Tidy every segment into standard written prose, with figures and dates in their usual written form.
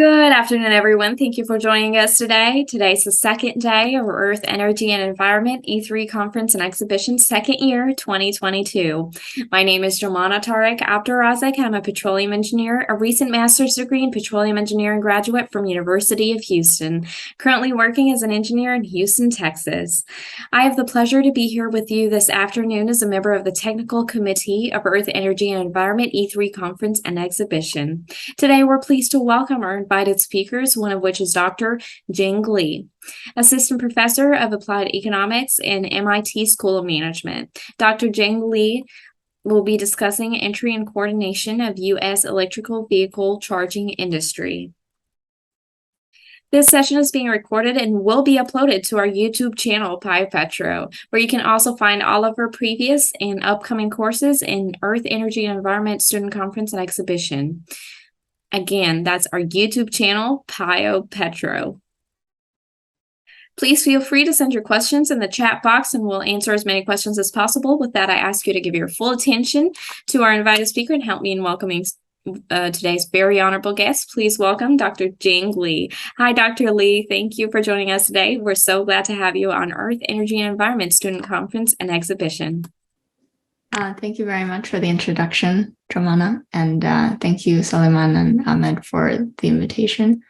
Good afternoon, everyone. Thank you for joining us today. Today's the second day of Earth, Energy, and Environment E3 Conference and Exhibition, second year, 2022. My name is Jomana Tarek Abdurazek. I'm a petroleum engineer, a recent master's degree in petroleum engineering graduate from University of Houston, currently working as an engineer in Houston, Texas. I have the pleasure to be here with you this afternoon as a member of the Technical Committee of Earth, Energy, and Environment E3 Conference and Exhibition. Today, we're pleased to welcome our invited speakers, one of which is Dr. Jing Li, Assistant Professor of Applied Economics in MIT School of Management. Dr. Jing Li will be discussing entry and coordination of U.S. electrical vehicle charging industry. This session is being recorded and will be uploaded to our YouTube channel, PyPetro, where you can also find all of our previous and upcoming courses in Earth, Energy, and Environment Student Conference and Exhibition. Again, that's our YouTube channel, PyPetro. Please feel free to send your questions in the chat box and we'll answer as many questions as possible. With that, I ask you to give your full attention to our invited speaker and help me in welcoming today's very honorable guest. Please welcome Dr. Jing Li. Hi, Dr. Li. Thank you for joining us today. We're so glad to have you on Earth, Energy, and Environment Student Conference and Exhibition. Thank you very much for the introduction, Jomana, and thank you, Suleiman and Ahmed, for the invitation.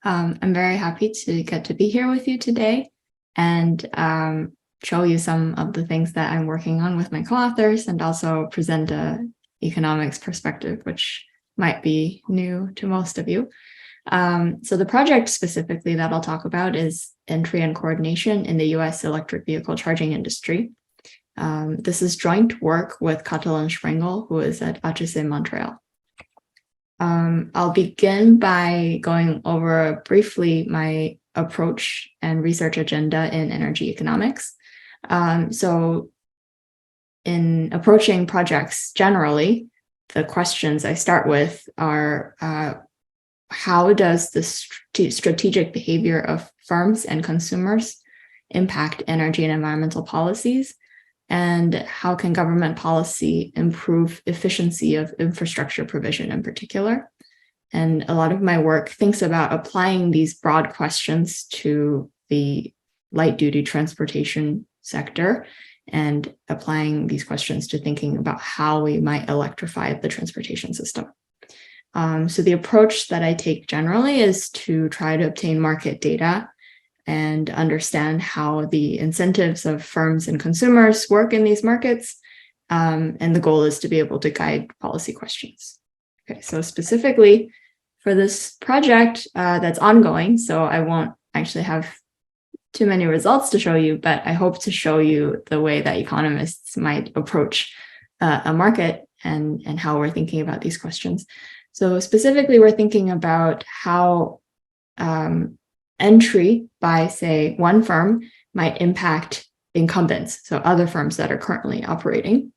I'm very happy to get to be here with you today and show you some of the things that I'm working on with my co-authors and also present an economics perspective, which might be new to most of you. So the project specifically that I'll talk about is entry and coordination in the U.S. electric vehicle charging industry. This is joint work with Catalan Sprengel, who is at HEC Montreal. I'll begin by going over briefly my approach and research agenda in energy economics. So in approaching projects generally, the questions I start with are how does the strategic behavior of firms and consumers impact energy and environmental policies? And how can government policy improve efficiency of infrastructure provision in particular? And a lot of my work thinks about applying these broad questions to the light-duty transportation sector and applying these questions to thinking about how we might electrify the transportation system. So the approach that I take generally is to try to obtain market data and understand how the incentives of firms and consumers work in these markets. And the goal is to be able to guide policy questions. Okay, so specifically for this project that's ongoing, so I won't actually have too many results to show you, but I hope to show you the way that economists might approach a market and how we're thinking about these questions. So specifically, we're thinking about how entry by, say, one firm might impact incumbents, so other firms that are currently operating.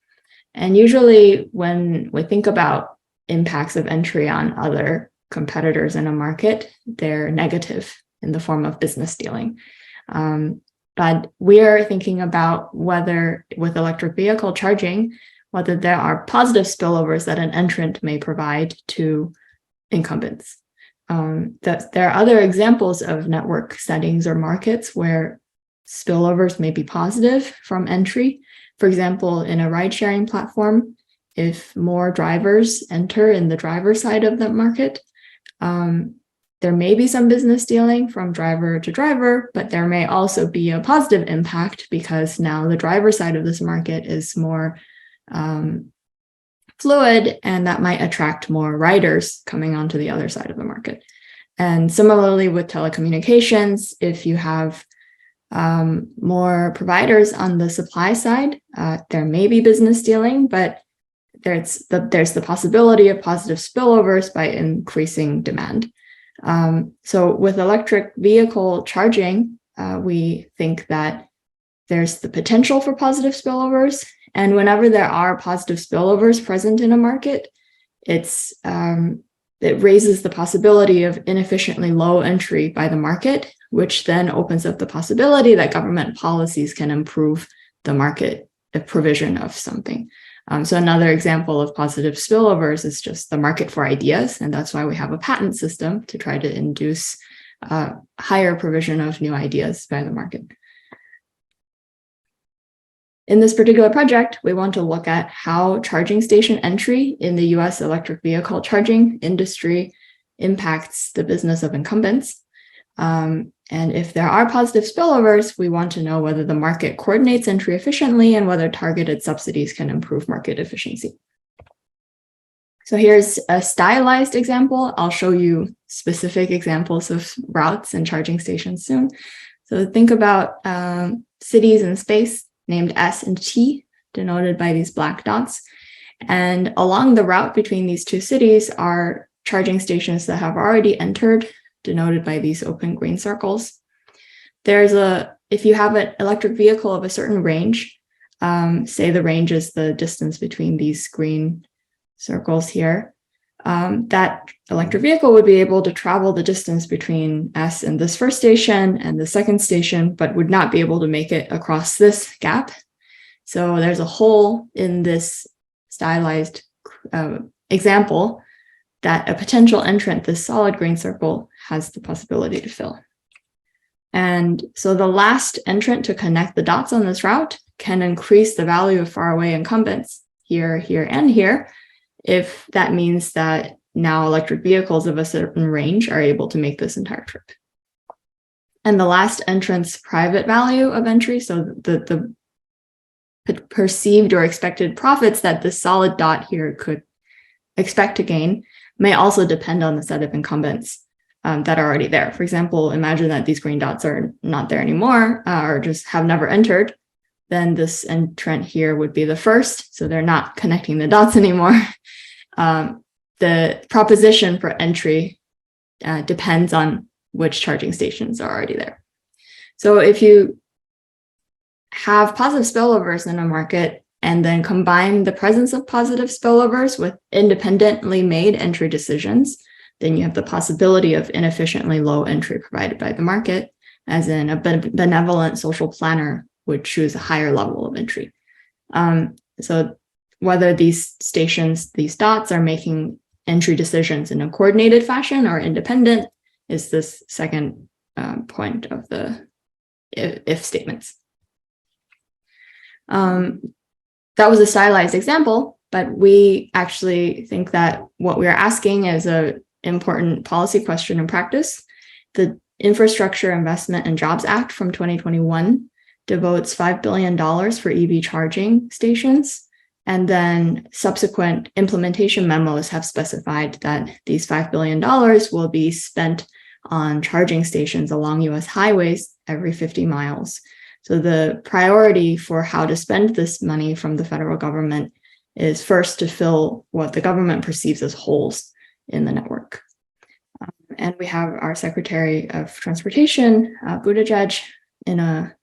And usually when we think about impacts of entry on other competitors in a market, they're negative in the form of business dealing. But we are thinking about whether with electric vehicle charging, whether there are positive spillovers that an entrant may provide to incumbents. That there are other examples of network settings or markets where spillovers may be positive from entry. For example, in a ride-sharing platform, if more drivers enter in the driver side of the market, there may be some business dealing from driver to driver, but there may also be a positive impact because now the driver side of this market is more fluid, and that might attract more riders coming onto the other side of the market. And similarly with telecommunications, if you have more providers on the supply side, there may be business dealing, but there's the possibility of positive spillovers by increasing demand. So with electric vehicle charging, we think that there's the potential for positive spillovers. And whenever there are positive spillovers present in a market, it raises the possibility of inefficiently low entry by the market, which then opens up the possibility that government policies can improve the market provision of something. So another example of positive spillovers is just the market for ideas. And that's why we have a patent system to try to induce higher provision of new ideas by the market. In this particular project, we want to look at how charging station entry in the US electric vehicle charging industry impacts the business of incumbents. And if there are positive spillovers, we want to know whether the market coordinates entry efficiently and whether targeted subsidies can improve market efficiency. So here's a stylized example. I'll show you specific examples of routes and charging stations soon. So think about cities in space named S and T, denoted by these black dots. And along the route between these two cities are charging stations that have already entered, denoted by these open green circles. If you have an electric vehicle of a certain range, say the range is the distance between these green circles here, that electric vehicle would be able to travel the distance between S and this first station and the second station, but would not be able to make it across this gap. So there's a hole in this stylized example that a potential entrant, this solid green circle, has the possibility to fill. And so the last entrant to connect the dots on this route can increase the value of faraway incumbents here, here, and here, if that means that now electric vehicles of a certain range are able to make this entire trip. And the last entrant's private value of entry, so the perceived or expected profits that this solid dot here could expect to gain, may also depend on the set of incumbents that are already there. For example, imagine that these green dots are not there anymore or just have never entered. Then this entrant here would be the first, so they're not connecting the dots anymore. The proposition for entry depends on which charging stations are already there. So if you have positive spillovers in a market and then combine the presence of positive spillovers with independently made entry decisions, then you have the possibility of inefficiently low entry provided by the market, as in a benevolent social planner would choose a higher level of entry. So whether these stations, these dots, are making entry decisions in a coordinated fashion or independent is this second point of the if statements. That was a stylized example, but we actually think that what we are asking is an important policy question in practice. The Infrastructure Investment and Jobs Act from 2021 devotes $5 billion for EV charging stations. And then subsequent implementation memos have specified that these $5 billion will be spent on charging stations along US highways every 50 miles. So the priority for how to spend this money from the federal government is first to fill what the government perceives as holes in the network. And we have our Secretary of Transportation, Buttigieg, in a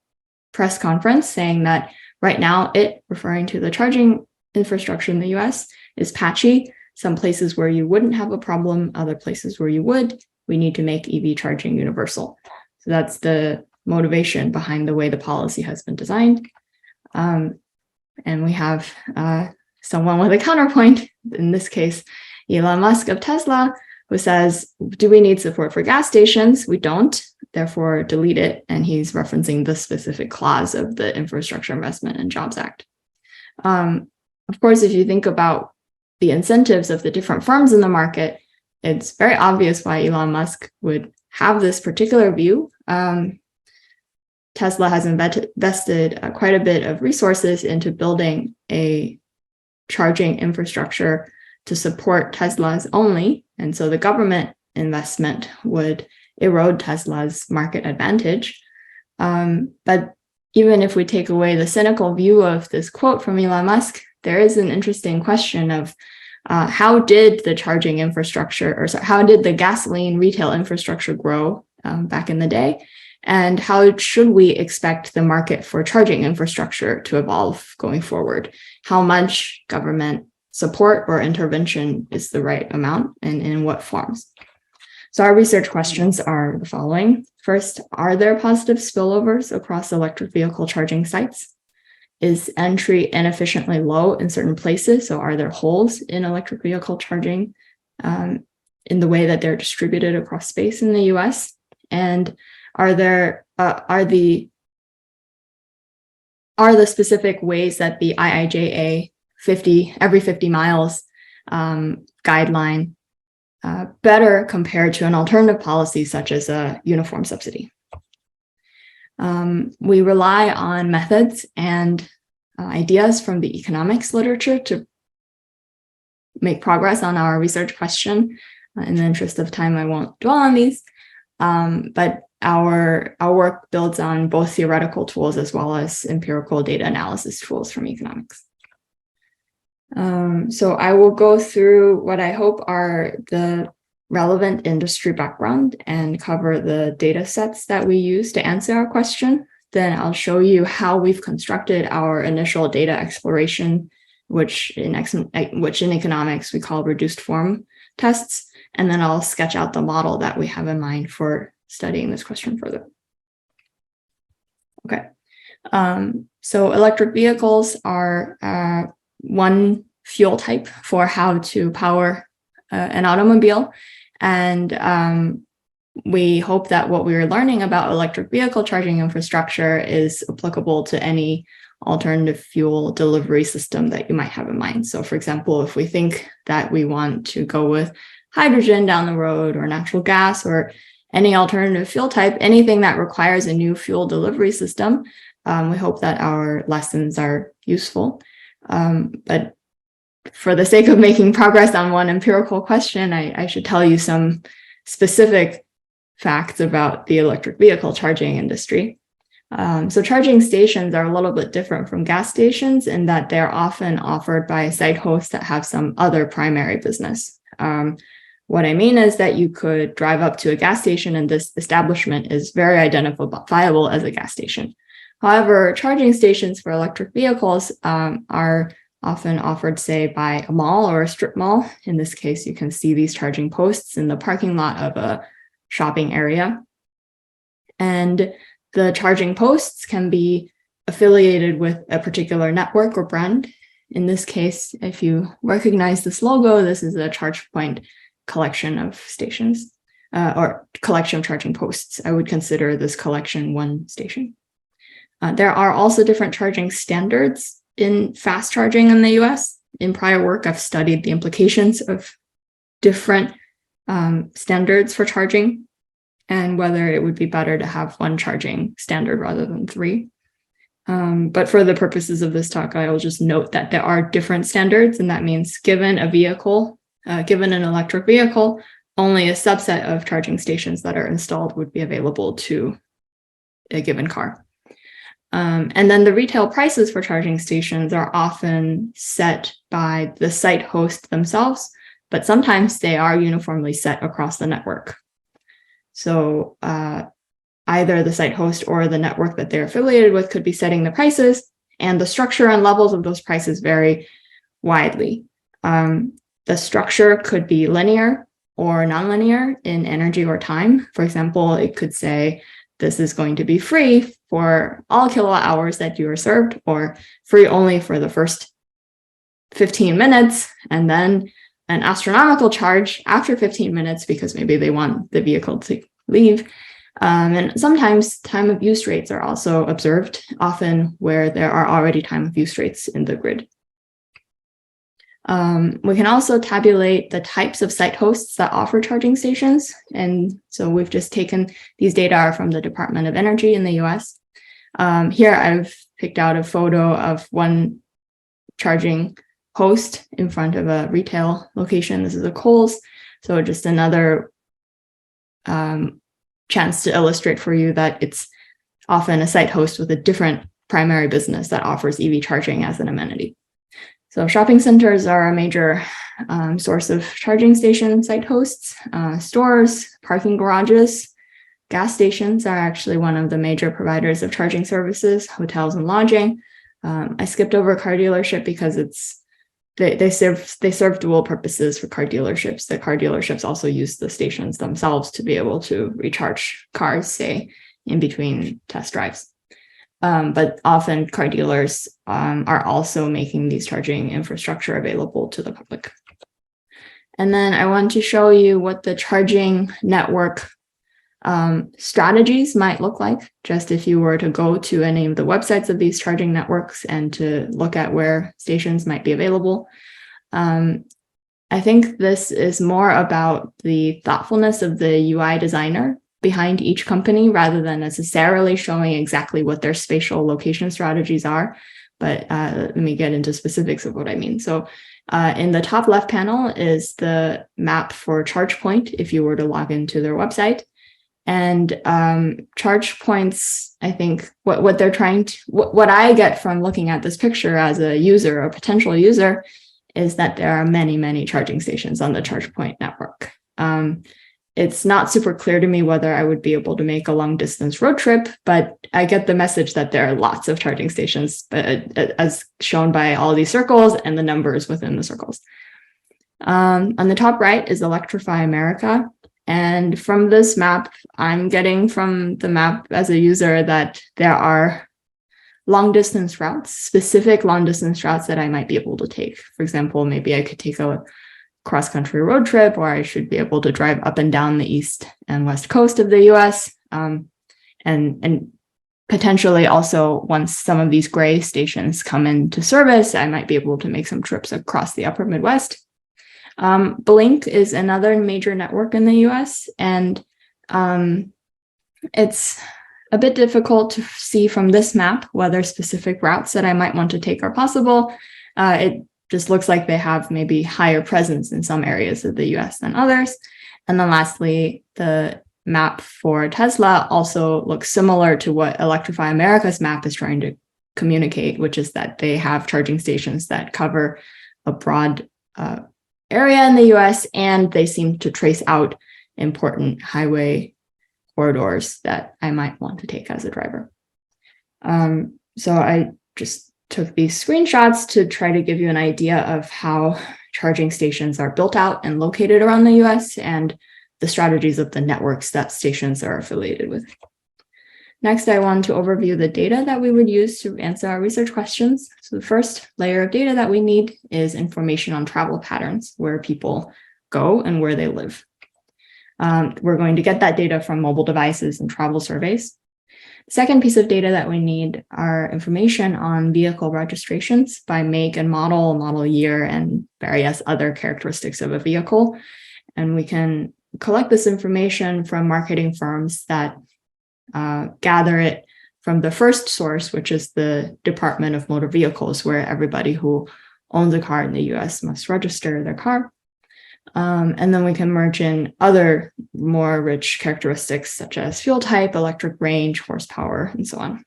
press conference saying that right now referring to the charging infrastructure in the US, is patchy. Some places where you wouldn't have a problem, other places where you would. We need to make EV charging universal. So that's the motivation behind the way the policy has been designed. And we have someone with a counterpoint, in this case, Elon Musk of Tesla, who says, do we need support for gas stations? We don't, therefore delete it. And he's referencing the specific clause of the Infrastructure Investment and Jobs Act. Of course, if you think about the incentives of the different firms in the market, it's very obvious why Elon Musk would have this particular view. Tesla has invested quite a bit of resources into building a charging infrastructure to support Tesla's only. And so the government investment would erode Tesla's market advantage. But even if we take away the cynical view of this quote from Elon Musk, there is an interesting question of how did the charging infrastructure, how did the gasoline retail infrastructure grow back in the day? And how should we expect the market for charging infrastructure to evolve going forward? How much government support or intervention is the right amount, and in what forms? So our research questions are the following. First, are there positive spillovers across electric vehicle charging sites? is entry inefficiently low in certain places? So are there holes in electric vehicle charging in the way that they're distributed across space in the US? And are the specific ways that the IIJA every 50 miles guideline better compared to an alternative policy such as a uniform subsidy? We rely on methods and ideas from the economics literature to make progress on our research question. In the interest of time, I won't dwell on these, but our work builds on both theoretical tools as well as empirical data analysis tools from economics. So I will go through what I hope are the relevant industry background and cover the data sets that we use to answer our question. Then I'll show you how we've constructed our initial data exploration, which in economics we call reduced form tests. And then I'll sketch out the model that we have in mind for studying this question further. Okay, so electric vehicles are one fuel type for how to power an automobile. And we hope that what we're learning about electric vehicle charging infrastructure is applicable to any alternative fuel delivery system that you might have in mind. So for example, if we think that we want to go with hydrogen down the road or natural gas or any alternative fuel type, anything that requires a new fuel delivery system, we hope that our lessons are useful. But for the sake of making progress on one empirical question, I should tell you some specific facts about the electric vehicle charging industry. So charging stations are a little bit different from gas stations in that they're often offered by site hosts that have some other primary business. What I mean is that you could drive up to a gas station and this establishment is very identifiable as a gas station. However, charging stations for electric vehicles are often offered, say, by a mall or a strip mall. In this case, you can see these charging posts in the parking lot of a shopping area. And the charging posts can be affiliated with a particular network or brand. In this case, if you recognize this logo, this is a ChargePoint collection of stations or collection of charging posts. I would consider this collection one station. There are also different charging standards in fast charging in the US. In prior work, I've studied the implications of different standards for charging and whether it would be better to have one charging standard rather than three. But for the purposes of this talk, I will just note that there are different standards, and that means given a vehicle, given an electric vehicle, only a subset of charging stations that are installed would be available to a given car. And then the retail prices for charging stations are often set by the site host themselves, but sometimes they are uniformly set across the network. So either the site host or the network that they're affiliated with could be setting the prices, and the structure and levels of those prices vary widely. The structure could be linear or nonlinear in energy or time. For example, it could say, this is going to be free for all kilowatt hours that you are served, or free only for the first 15 minutes, and then an astronomical charge after 15 minutes because maybe they want the vehicle to leave. And sometimes time of use rates are also observed, often where there are already time of use rates in the grid. We can also tabulate the types of site hosts that offer charging stations. And so we've just taken these data from the Department of Energy in the US. Here I've picked out a photo of one charging host in front of a retail location. This is a Kohl's. So just another chance to illustrate for you that it's often a site host with a different primary business that offers EV charging as an amenity. So shopping centers are a major source of charging station site hosts. Stores, parking garages, gas stations are actually one of the major providers of charging services, hotels and lodging. I skipped over car dealership because they serve dual purposes for car dealerships. The car dealerships also use the stations themselves to be able to recharge cars, say, in between test drives. But often car dealers are also making these charging infrastructure available to the public. And then I want to show you what the charging network strategies might look like, just if you were to go to any of the websites of these charging networks and to look at where stations might be available. I think this is more about the thoughtfulness of the UI designer behind each company rather than necessarily showing exactly what their spatial location strategies are. But let me get into specifics of what I mean. So in the top left panel is the map for charge point if you were to log into their website. And charge points, I think what they're trying to, what I get from looking at this picture as a user or potential user is that there are many, many charging stations on the charge point network. It's not super clear to me whether I would be able to make a long distance road trip, but I get the message that there are lots of charging stations as shown by all these circles and the numbers within the circles. On the top right is Electrify America. And from this map, I'm getting from the map as a user that there are long distance routes, specific long distance routes that I might be able to take. For example, maybe I could take a cross-country road trip, or I should be able to drive up and down the east and west coast of the US. And potentially also, once some of these gray stations come into service, I might be able to make some trips across the upper Midwest. Blink is another major network in the US, and it's a bit difficult to see from this map whether specific routes that I might want to take are possible. It just looks like they have maybe higher presence in some areas of the US than others. And then lastly, the map for Tesla also looks similar to what Electrify America's map is trying to communicate, which is that they have charging stations that cover a broad area in the US, and they seem to trace out important highway corridors that I might want to take as a driver. So I just took these screenshots to try to give you an idea of how charging stations are built out and located around the US and the strategies of the networks that stations are affiliated with. Next, I want to overview the data that we would use to answer our research questions. So the first layer of data that we need is information on travel patterns, where people go and where they live. We're going to get that data from mobile devices and travel surveys. The second piece of data that we need are information on vehicle registrations by make and model year, and various other characteristics of a vehicle. And we can collect this information from marketing firms that gather it from the first source, which is the Department of Motor Vehicles, where everybody who owns a car in the US must register their car. And then we can merge in other more rich characteristics such as fuel type, electric range, horsepower, and so on.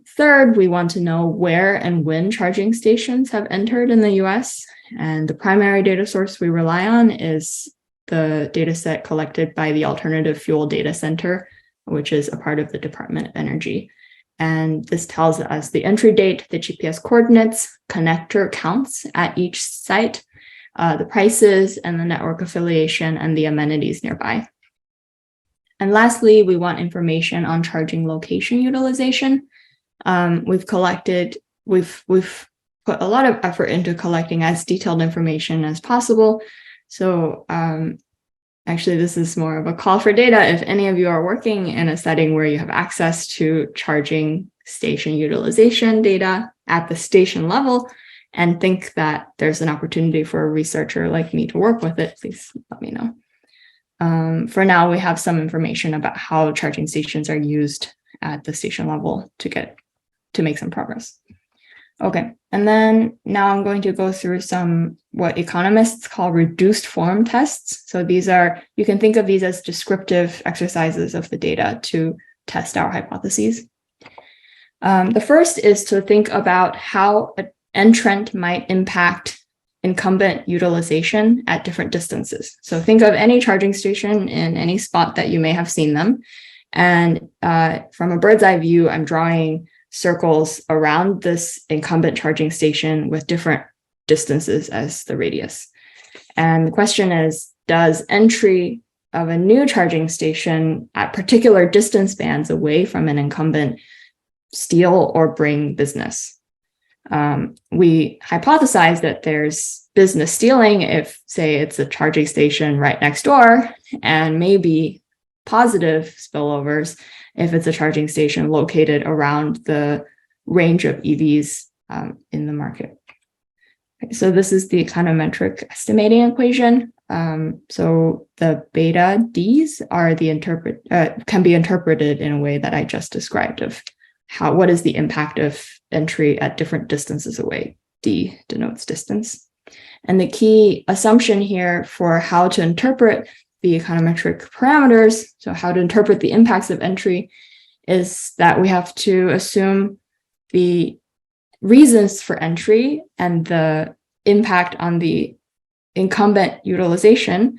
Third, we want to know where and when charging stations have entered in the US. And the primary data source we rely on is the data set collected by the Alternative Fuel Data Center, which is a part of the Department of Energy. And this tells us the entry date, the GPS coordinates, connector counts at each site, the prices and the network affiliation and the amenities nearby. And lastly, we want information on charging location utilization. We've put a lot of effort into collecting as detailed information as possible. So actually, this is more of a call for data. If any of you are working in a setting where you have access to charging station utilization data at the station level and think that there's an opportunity for a researcher like me to work with it, please let me know. For now, we have some information about how charging stations are used at the station level to make some progress. Okay, and then now I'm going to go through some what economists call reduced form tests. So these are, you can think of these as descriptive exercises of the data to test our hypotheses. The first is to think about how an entrant might impact incumbent utilization at different distances. So think of any charging station in any spot that you may have seen them. And from a bird's eye view, I'm drawing circles around this incumbent charging station with different distances as the radius. And the question is, does entry of a new charging station at particular distance bands away from an incumbent steal or bring business. We hypothesize that there's business stealing if, say, it's a charging station right next door, and maybe positive spillovers if it's a charging station located around the range of EVs in the market. Okay, so this is the econometric estimating equation. So the beta D's are can be interpreted in a way that I just described of what is the impact of entry at different distances away. D denotes distance. And the key assumption here for how to interpret the econometric parameters, so how to interpret the impacts of entry, is that we have to assume the reasons for entry and the impact on the incumbent utilization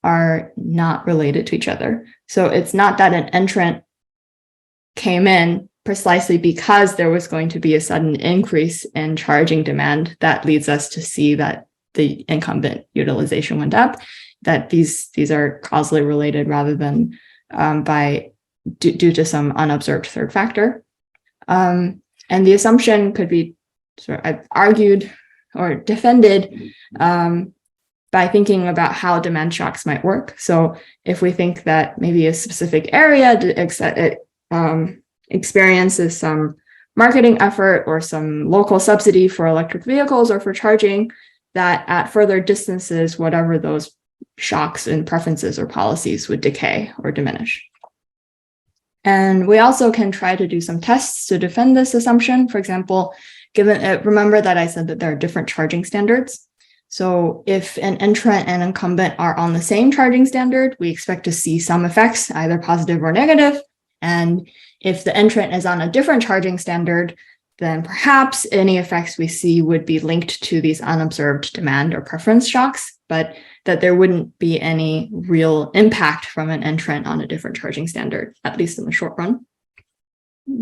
are not related to each other. So it's not that an entrant came in precisely because there was going to be a sudden increase in charging demand that leads us to see that the incumbent utilization went up, that these are causally related rather than due to some unobserved third factor. And the assumption could be sort of argued or defended by thinking about how demand shocks might work. So if we think that maybe a specific area experiences some marketing effort or some local subsidy for electric vehicles or for charging, that at further distances, whatever those shocks and preferences or policies would decay or diminish. And we also can try to do some tests to defend this assumption. For example, remember that I said that there are different charging standards. So if an entrant and incumbent are on the same charging standard, we expect to see some effects, either positive or negative. And if the entrant is on a different charging standard, then perhaps any effects we see would be linked to these unobserved demand or preference shocks, but that there wouldn't be any real impact from an entrant on a different charging standard, at least in the short run.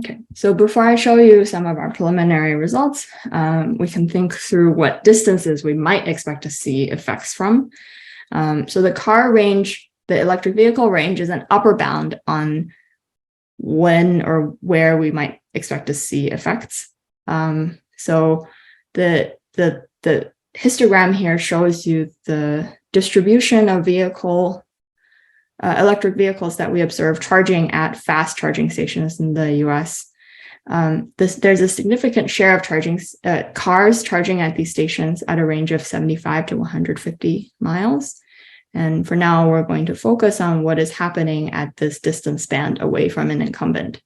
Okay, so before I show you some of our preliminary results, we can think through what distances we might expect to see effects from. So the car range, the electric vehicle range, is an upper bound on when or where we might expect to see effects. So the histogram here shows you the distribution of electric vehicles that we observe charging at fast charging stations in the US. There's a significant share of cars charging at these stations at a range of 75 to 150 miles. And for now, we're going to focus on what is happening at this distance band away from an incumbent.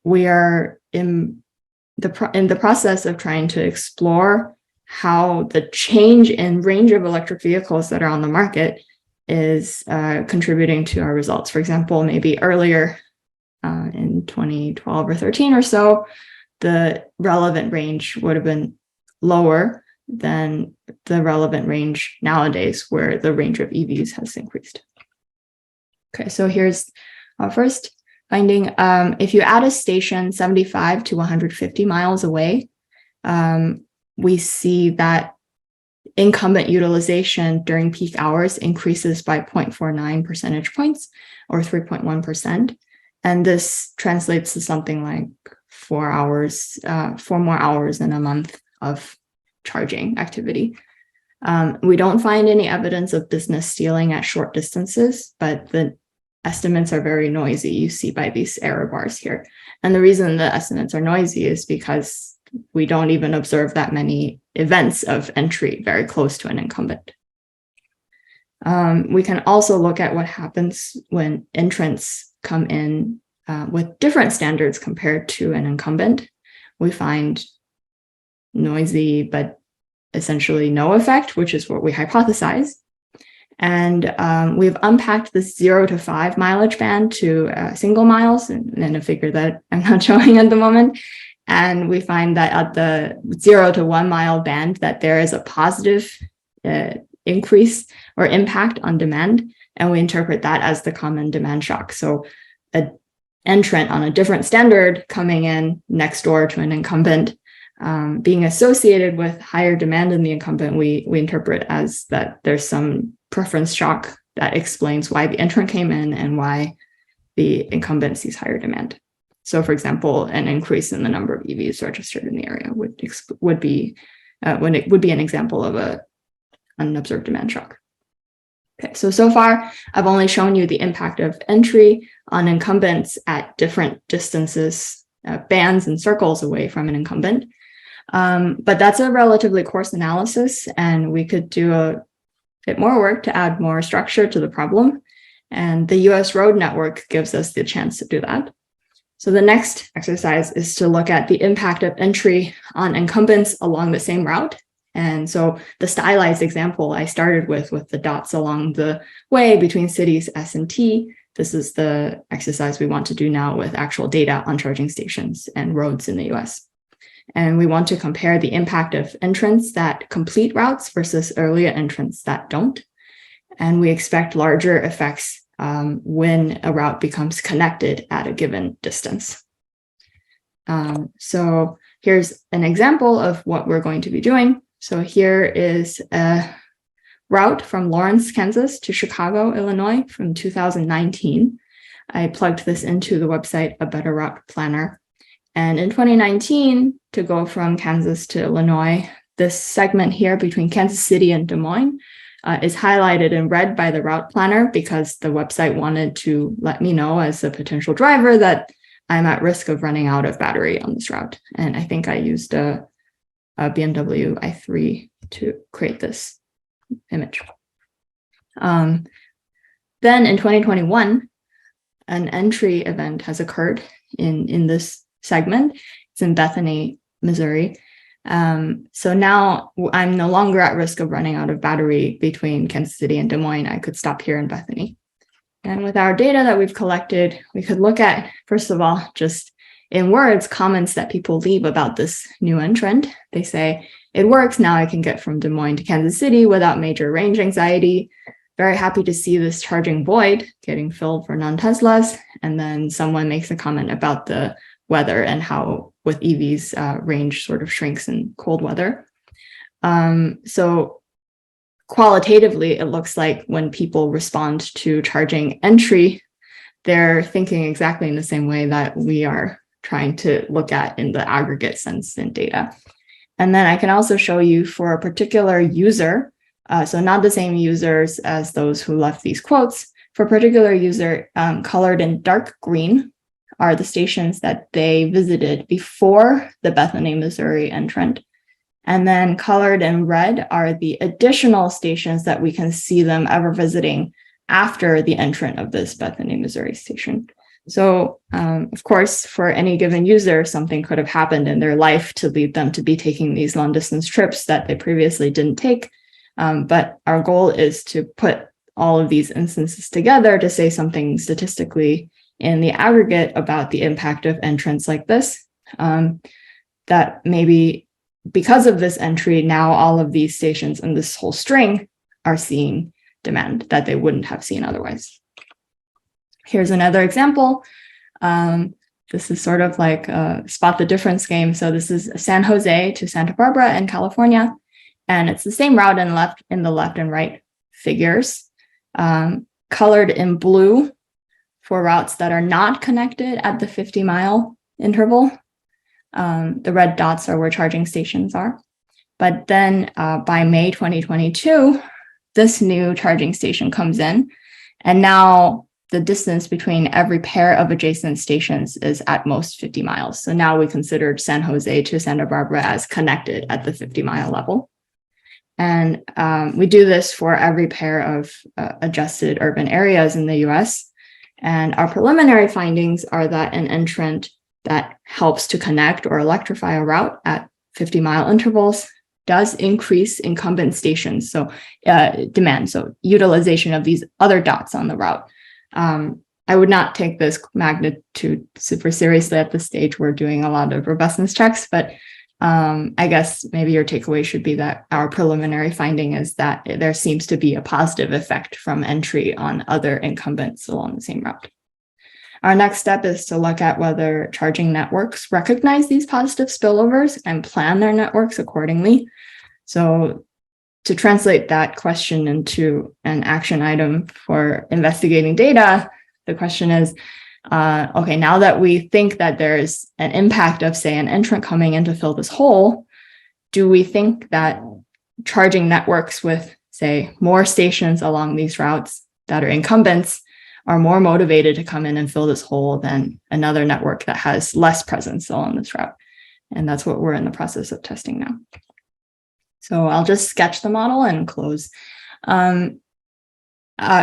We are in the process of trying to explore how the change in range of electric vehicles that are on the market is contributing to our results. For example, maybe earlier in 2012 or 13 or so, the relevant range would have been lower than the relevant range nowadays, where the range of EVs has increased. Okay, so here's our first finding. If you add a station 75 to 150 miles away, we see that incumbent utilization during peak hours increases by 0.49 percentage points, or 3.1%. And this translates to something like 4 more hours in a month of charging activity. We don't find any evidence of business stealing at short distances, but the estimates are very noisy, you see by these error bars here. And the reason the estimates are noisy is because we don't even observe that many events of entry very close to an incumbent. We can also look at what happens when entrants come in with different standards compared to an incumbent. We find noisy, but essentially no effect, which is what we hypothesize. And we've unpacked this 0 to 5 mileage band to single miles in a figure that I'm not showing at the moment. And we find that at the 0 to 1 mile band, that there is a positive increase or impact on demand. And we interpret that as the common demand shock. So an entrant on a different standard coming in next door to an incumbent, being associated with higher demand than the incumbent, we interpret as that there's some preference shock that explains why the entrant came in and why the incumbent sees higher demand. So, for example, an increase in the number of EVs registered in the area would be an example of an unobserved demand shock. Okay, so far, I've only shown you the impact of entry on incumbents at different distances, bands and circles away from an incumbent. But that's a relatively coarse analysis, and we could do a bit more work to add more structure to the problem. And the US road network gives us the chance to do that. So the next exercise is to look at the impact of entry on incumbents along the same route. And so the stylized example I started with the dots along the way between cities S and T, this is the exercise we want to do now with actual data on charging stations and roads in the US. And we want to compare the impact of entrants that complete routes versus earlier entrants that don't. And we expect larger effects when a route becomes connected at a given distance. So here's an example of what we're going to be doing. So here is a route from Lawrence, Kansas to Chicago, Illinois from 2019. I plugged this into the website A Better Route Planner. And in 2019, to go from Kansas to Illinois, this segment here between Kansas City and Des Moines is highlighted in red by the route planner because the website wanted to let me know as a potential driver that I'm at risk of running out of battery on this route. And I think I used a BMW i3 to create this image. Then in 2021, an entry event has occurred in this segment. It's in Bethany, Missouri. So now I'm no longer at risk of running out of battery between Kansas City and Des Moines. I could stop here in Bethany. And with our data that we've collected, we could look at, first of all, just in words, comments that people leave about this new entrant. They say, it works, now I can get from Des Moines to Kansas City without major range anxiety. Very happy to see this charging void getting filled for non-Teslas. And then someone makes a comment about the weather and how with EVs range sort of shrinks in cold weather. So qualitatively, it looks like when people respond to charging entry, they're thinking exactly in the same way that we are trying to look at in the aggregate sense in data. And then I can also show you for a particular user, so not the same users as those who left these quotes, for a particular user colored in dark green are the stations that they visited before the Bethany, Missouri entrant. And then colored in red are the additional stations that we can see them ever visiting after the entrant of this Bethany, Missouri station. So, of course, for any given user, something could have happened in their life to lead them to be taking these long distance trips that they previously didn't take. But our goal is to put all of these instances together to say something statistically in the aggregate about the impact of entrants like this, that maybe because of this entry, now all of these stations in this whole string are seeing demand that they wouldn't have seen otherwise. Here's another example. This is sort of like a spot the difference game. So this is San Jose to Santa Barbara in California, and it's the same route in the left and right figures, colored in blue for routes that are not connected at the 50-mile interval. The red dots are where charging stations are. But then by May 2022, this new charging station comes in, and now the distance between every pair of adjacent stations is at most 50 miles. So now we considered San Jose to Santa Barbara as connected at the 50-mile level. And we do this for every pair of adjusted urban areas in the US. And our preliminary findings are that an entrant that helps to connect or electrify a route at 50-mile intervals does increase incumbent stations, so demand, so utilization of these other dots on the route. I would not take this magnitude super seriously at this stage. We're doing a lot of robustness checks, but I guess maybe your takeaway should be that our preliminary finding is that there seems to be a positive effect from entry on other incumbents along the same route. Our next step is to look at whether charging networks recognize these positive spillovers and plan their networks accordingly. So to translate that question into an action item for investigating data, the question is, okay, now that we think that there's an impact of, say, an entrant coming in to fill this hole, do we think that charging networks with, say, more stations along these routes that are incumbents are more motivated to come in and fill this hole than another network that has less presence along this route? And that's what we're in the process of testing now. So I'll just sketch the model and close. A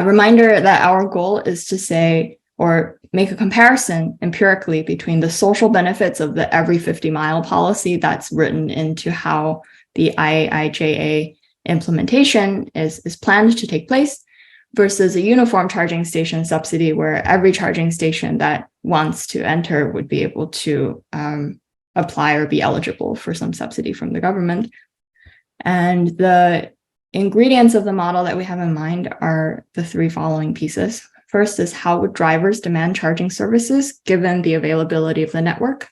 reminder that our goal is to say, or make a comparison empirically between the social benefits of the every 50-mile policy that's written into how the IIJA implementation is planned to take place versus a uniform charging station subsidy where every charging station that wants to enter would be able to apply or be eligible for some subsidy from the government. And the ingredients of the model that we have in mind are the three following pieces. First is, how would drivers demand charging services given the availability of the network?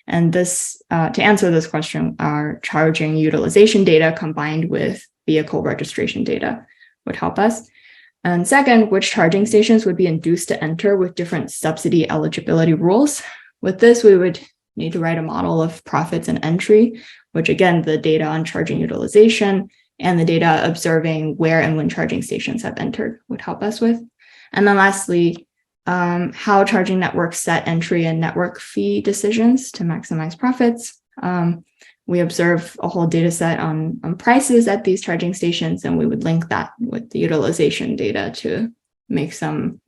And this, to answer this question, our charging utilization data combined with vehicle registration data would help us. And second, which charging stations would be induced to enter with different subsidy eligibility rules? With this, we would need to write a model of profits and entry, which again, the data on charging utilization and the data observing where and when charging stations have entered would help us with. And then lastly, how charging networks set entry and network fee decisions to maximize profits. We observe a whole data set on prices at these charging stations, and we would link that with the utilization data to make some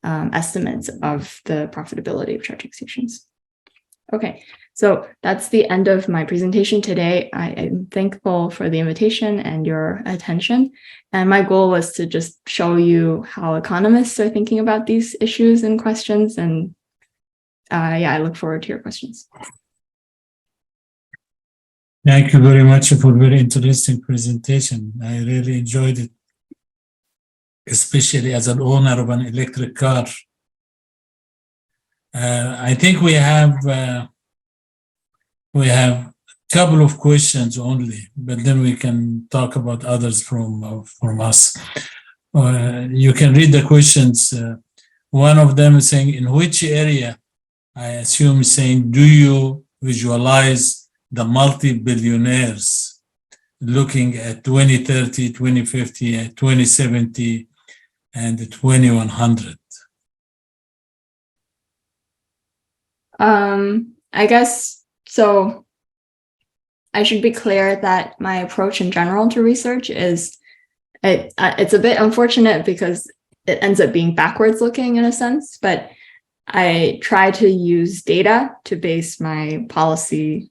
estimates of the profitability of charging stations. Okay, so that's the end of my presentation today. I am thankful for the invitation and your attention. And my goal was to just show you how economists are thinking about these issues and questions. And I look forward to your questions. Thank you very much for a very interesting presentation. I really enjoyed it, especially as an owner of an electric car. I think we have a couple of questions only, but then we can talk about others from us. You can read the questions. One of them is saying, in which area, I assume saying, do you visualize the multi-billionaires looking at 2030, 2050, 2070, and 2100? I guess, so I should be clear that my approach in general to research is, it's a bit unfortunate because it ends up being backwards looking in a sense, but I try to use data to base my policy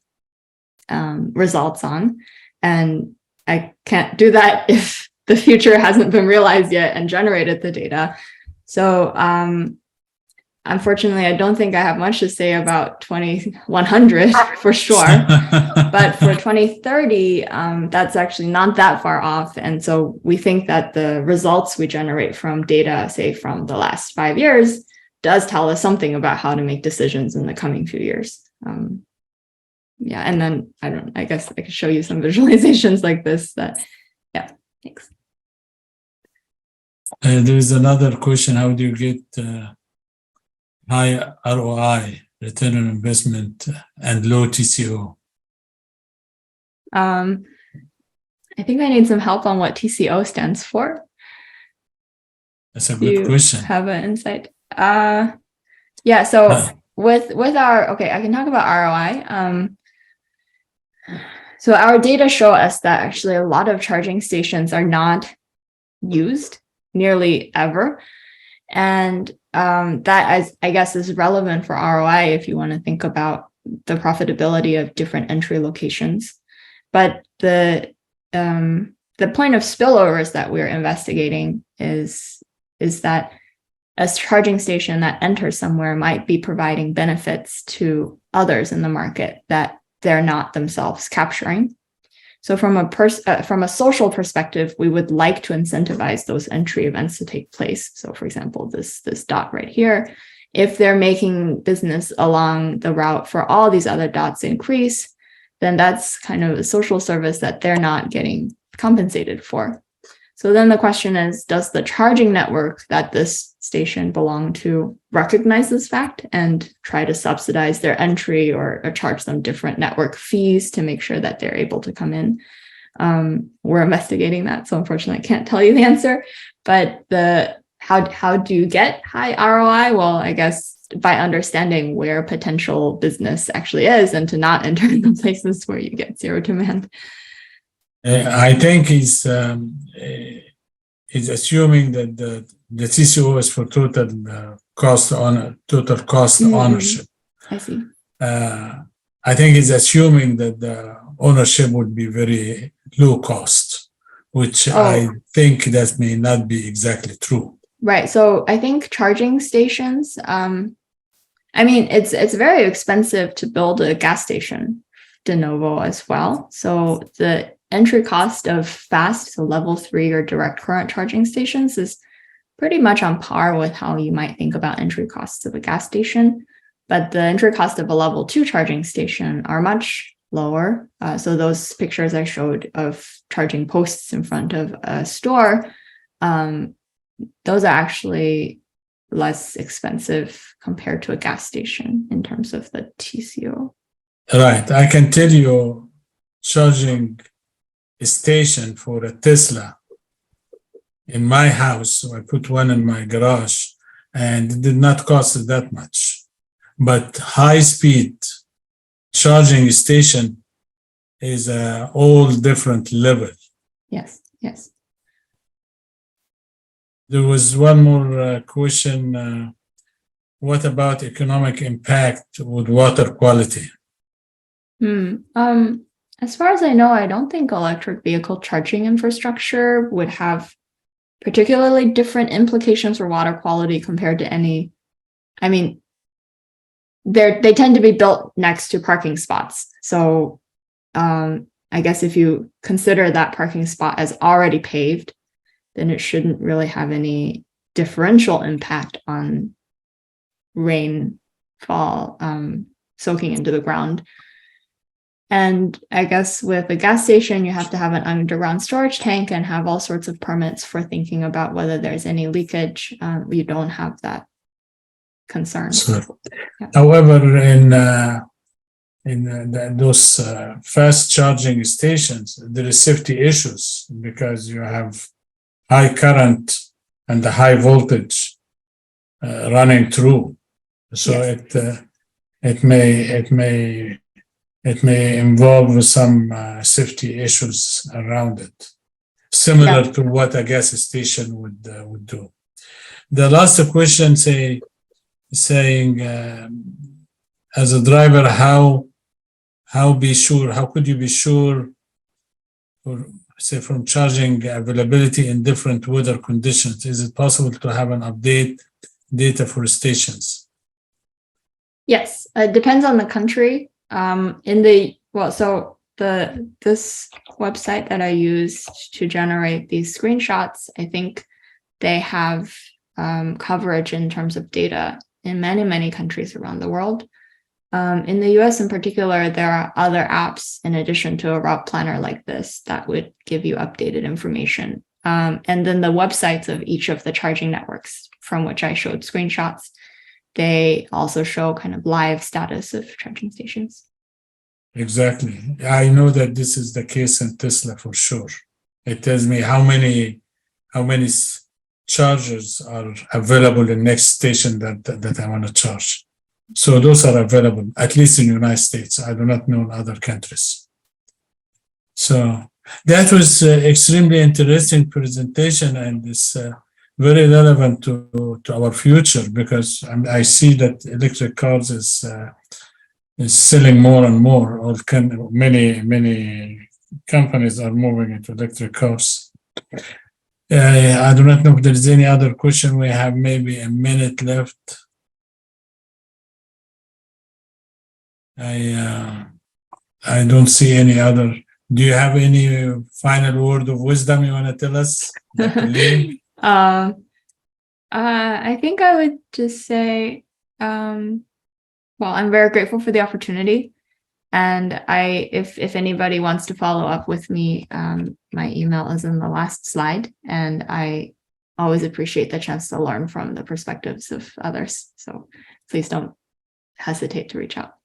results on, and I can't do that if the future hasn't been realized yet and generated the data. So unfortunately, I don't think I have much to say about 2100 for sure, but for 2030, that's actually not that far off. And so we think that the results we generate from data, say from the last 5 years, does tell us something about how to make decisions in the coming few years. Yeah, and then I guess I could show you some visualizations like this that, yeah, thanks. There's another question. How do you get high ROI, return on investment, and low TCO? I think I need some help on what TCO stands for. That's a good question. Have an insight? Yeah, so with our, okay, I can talk about ROI. So our data show us that actually a lot of charging stations are not used nearly ever. And that, I guess, is relevant for ROI if you want to think about the profitability of different entry locations. But the point of spillovers that we're investigating is that a charging station that enters somewhere might be providing benefits to others in the market that they're not themselves capturing. So from a social perspective, we would like to incentivize those entry events to take place. So for example, this dot right here, if they're making business along the route for all these other dots increase, then that's kind of a social service that they're not getting compensated for. So then the question is, does the charging network that this station belonged to recognize this fact and try to subsidize their entry or charge them different network fees to make sure that they're able to come in? We're investigating that, so unfortunately I can't tell you the answer. But how do you get high ROI? Well, I guess by understanding where potential business actually is and to not enter in the places where you get zero demand. I think he's assuming that the TCO is for total cost ownership. I see. I think he's assuming that the ownership would be very low cost, which I think that may not be exactly true. Right. So I think charging stations, I mean, it's very expensive to build a gas station de novo as well. So the entry cost of fast, so level 3 or direct current charging stations is pretty much on par with how you might think about entry costs of a gas station. But the entry cost of a level 2 charging station are much lower. So those pictures I showed of charging posts in front of a store, those are actually less expensive compared to a gas station in terms of the TCO. Right. I can tell you charging a station for a Tesla in my house, so I put one in my garage, and it did not cost that much. But high-speed charging station is a all different level. Yes, yes. There was one more question. What about economic impact with water quality? As far as I know, I don't think electric vehicle charging infrastructure would have particularly different implications for water quality compared to any. I mean, they tend to be built next to parking spots. So I guess if you consider that parking spot as already paved, then it shouldn't really have any differential impact on rainfall soaking into the ground. And I guess with a gas station, you have to have an underground storage tank and have all sorts of permits for thinking about whether there's any leakage. You don't have that concern. Sure. Yeah. However, in those fast charging stations, there is safety issues because you have high current and the high voltage running through. So yes. it may involve some safety issues around it, similar to what a gas station would do. The last question saying, as a driver, how could you be sure, or say from charging availability in different weather conditions? Is it possible to have an update data for stations? Yes, it depends on the country. This website that I used to generate these screenshots, I think they have coverage in terms of data in many, many countries around the world. In the US in particular, there are other apps in addition to a route planner like this that would give you updated information. And then the websites of each of the charging networks from which I showed screenshots, they also show kind of live status of charging stations. Exactly. I know that this is the case in Tesla for sure. It tells me how many chargers are available in next station that I want to charge. So those are available, at least in the United States. I do not know in other countries. So that was extremely interesting presentation, and it's very relevant to our future, because I see that electric cars is selling more and more. Many companies are moving into electric cars. I do not know if there is any other question. We have maybe a minute left. I don't see any other. Do you have any final word of wisdom you want to tell us, Dr. Li? I think I would just say, well, I'm very grateful for the opportunity. And if anybody wants to follow up with me, my email is in the last slide, and I always appreciate the chance to learn from the perspectives of others. So please don't hesitate to reach out.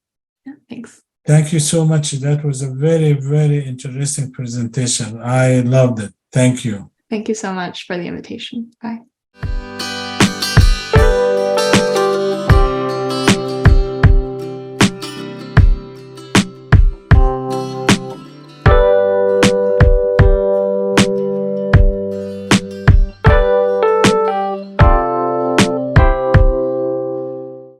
Yeah, thanks. Thank you so much. That was a very, very interesting presentation. I loved it. Thank you. Thank you so much for the invitation. Bye.